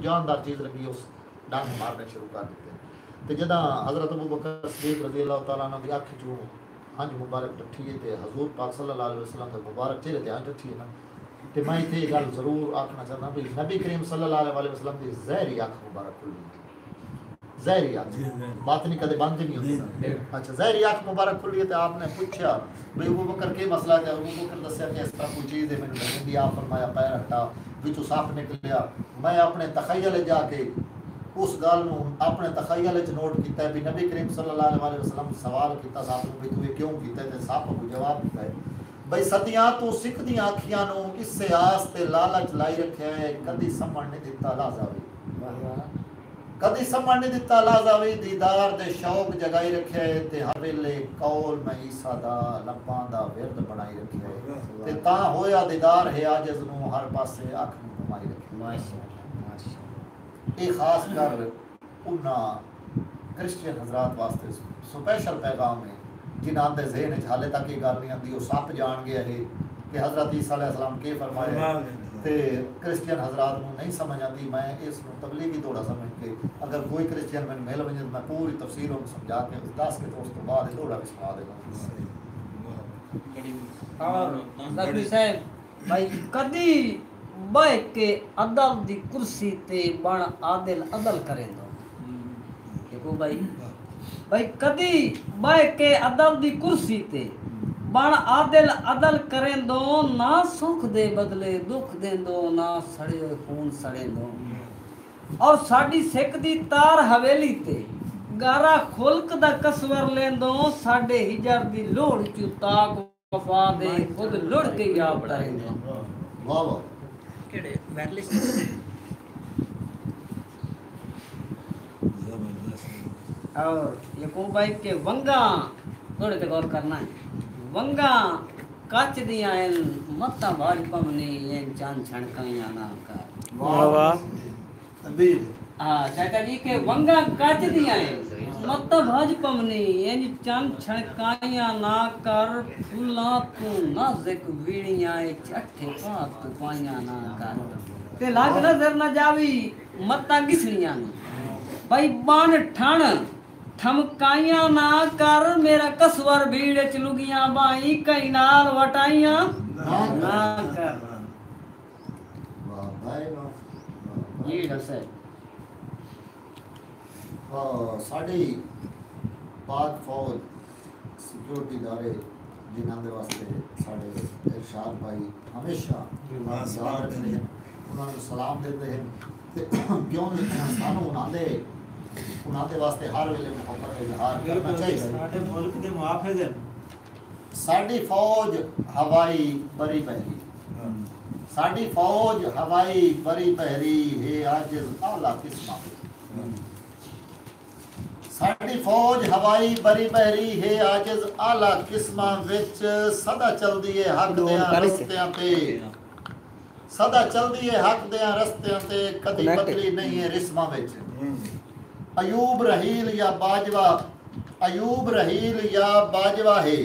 जानदार चीज़ लगी उस डंग मारने शुरू कर दिते। तो जदा हज़रत अबू बकर सिद्दीक़ रज़ी अल्लाह तआला अन्हु दी अख चों हंज मुबारक टठी है तो हजूर पाक सल्लल्लाहु अलैहि वसल्लम के मुबारक चेहरे ते हंज टठी है ना। तो मैं इतने ये गल जरूर आखना चाहता भी नबी करीम सल्लल्लाहु अलैहि वसल्लम की जहरी अख मुबारक खुली, जहरी अख बात नहीं कदे बंद नहीं होती। अच्छा जहरी अख मुबारक खुली है तो आपने पूछा भाई अबू बकर के मसला है? अबू बकर दस्या कि इस तरह कोई चीज़ है मैंने लगी दी। आप फरमाया पैर हटा विचों सप निकलिया। मैं अपने तखय्युल जाके उस गल नूं अपने तखय्युल च नोट किया भी नबी करीम सल्लल्लाहु अलैहि वसल्लम सवाल किया सप नूं भी तू ये क्यों कीता ते सप को जवाब दिता है बई सदियां तू सिख दी अखियां नूं इसे आस ते लालच लाई रखिया है कदी समझ नहीं दिता ला जावे, कदी समझ नहीं दिता ला जावे दीदार दे शौक जगाई रखिया है ते हर वेले कौल मैं ईसा दा लब्बां दा विरद बनाई रखिया है ते तां होया दीदार है आजिज़ नूं हर पासे अख नूं घुमाई रखिया। माशाअल्लाह ये खास कर उन्हां क्रिश्चियन हजरात वास्ते स्पेशल पैगाम है जिन्हां दे ज़हन च हाले तक ये गल नहीं आती। वो सप जान गया है कि हज़रत ईसा अलैहिस्सलाम के फरमाया ते क्रिश्चियन हजरात नूं नहीं समझ आती। मैं इस तबलीगी थोड़ा समझ के अगर कोई क्रिश्चियन मैंने मिल वजे मैं पूरी तफसीर उन्हें समझा के दस के तो उस तो बाद थोड़ा भी सुना देगा। और ज़करी साहब भाई कदी बह के अदल दी कुर्सी ते बण आदिल अदल करें दो देखो भाई कदी बह के अदल दी कुर्सी ते बण आदिल अदल करें दो ना सुख दे बदले दुख दे दो ना सड़े खून सड़े दो। और साडी सिख दी तार हवेली ते गारा खुल्क दा कसवर लेंदो साडे हिजर दी लोड़ चू ताक वफा दे खुद लुढ़ के याब करेंदो। वाह वाह केड़े बैटलिस्ट और यकूब भाई के वंगा थोड़े ते गौर करना है। वंगा कच दियां इन मत्ता भाज पवनी इन चांद छणकाइयां ना कर। वाह वाह तकबीर। हां चाचा जी के वंगा कच दियां इन मत्ता भाज पवनी इन चांद छणकाइयां ना कर। फुल्ला तू नाज़ुक वीड़ियां चट्ठे पात तू पाइयां ना कर। ते लाग नजर न जावी मत्ता घिसणियां भाई बाण ठण थमकाइयां ना कर। मेरा कसवर भीड़ च लुगियां बाई कई नाल वटाइयां ना कर। वाह भाई वाह जी डसे साडी पाक फौज सिक्योरिटी दारे जिन्हां दे वास्ते साडे इरशाद भाई हमेशा याद रखते हैं उन्होंने सलाम देते हैं ते क्यों सानू उन्हां दे वास्ते हर वेले मोहब्बत इजहार करना चाहिए। साडे मुल्क दे मुआफिज हैं साडी फौज हवाई बरी पहरी, साडी फौज हवाई बरी पहरी है आजिज़ आला किस्मा। साडी फौज हवाई बरी पहरी है आजिज़ आला किस्मा विच सदा चलदी है हक दियां रस्तियां ते सदा चलदी है हक दियां रस्तियां ते कदी बदली नहीं है रिस्मा विच। अयूब रहील या बाजवा अयूब रहील या बाजवा है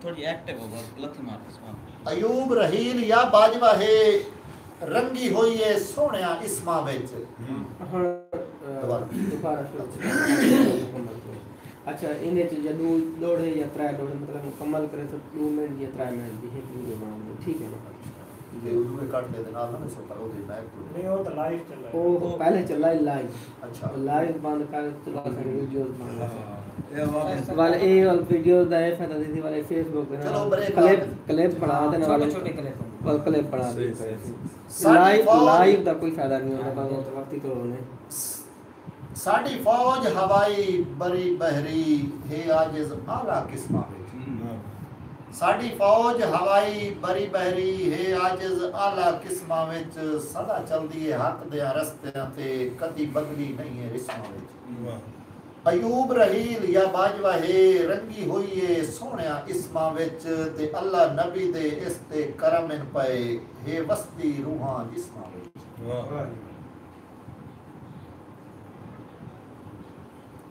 थोड़ी एक्टिव होगा गलत मार अयूब रहील या बाजवा है रंगी हुई है सोहणिया इस्मा विच। अच्छा इन्हें च जदू दौड़े या 3 दौड़े मतलब मुकम्मल करे तो 2 मिनट या 3 मिनट दी है वीडियो बनाओ ठीक है ना। ये उन्हें काट दे देना ना सो करो दे बैक टू नहीं वो तो लाइव चल रहा है वो पहले चला ही लाइव। अच्छा लाइव बंद कर चला कर वीडियोस बन वाले ये वाला वीडियो दा है फायदा दी वाले फेसबुक पे चलो ब्रेक क्लिप पढ़ा देने वाले छोटे क्लिप वाले क्लिप पढ़ा दे लाइव दा कोई फायदा नहीं होता तो वक्त ही तो होने। साडी फौज हवाई बरी बहरी है आजिज़ आला किस्मा विच। साडी फौज हवाई बरी बहरी है आजिज़ आला किस्मा विच सदा चलदी है हक दियां रस्तियां ते कदी बदली नहीं है रिस्मा विच। अयूब रहील या बाजवा है रंगी हुई है सोहणिया इस्मा विच ते अल्लाह नबी दे इस ते करम इन पए है वसदी रूहां जिस्मा विच।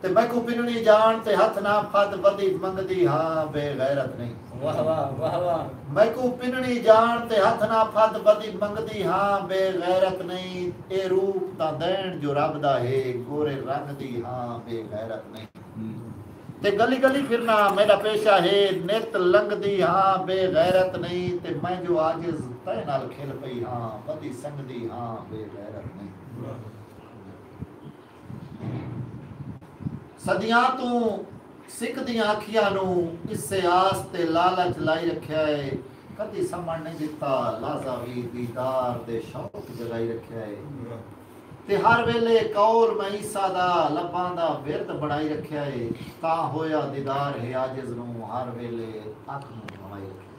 ਤੇ ਮੈਕੂ ਪਿੰਨਣੀ ਜਾਣ ਤੇ ਹੱਥ ਨਾ ਫੱਦ ਬਦੀ ਮੰਗਦੀ ਹਾਂ ਬੇਗੈਰਤ ਨਹੀਂ वाह वाह वाह वाह मैकू पिननी जान ते हथ ना फद बदी मंगदी हां बेगैरत नहीं ए रूप दा दैन जो रब दा है गोरे रंग दी हां बेगैरत नहीं ते गली गली फिरना मेरा पेशा है नित लंघदी हां बेगैरत नहीं ते मैं जो आजिज तै नाल खेल पई हां बदी संगदी हां बेगैरत नहीं सदियां तू सिख दियां अखियां नू इसे आस ते लालच लाई रखिया है कदी समझ नहीं दिता लाज़ावी दीदार दे शौक जगाई रखिया है ते हर वेले कौल मैं ईसा दा लब्बां दा विरद बनाई रखिया है ता होया दीदार है आजिज नू हर वेले अख नू घमाई रखिया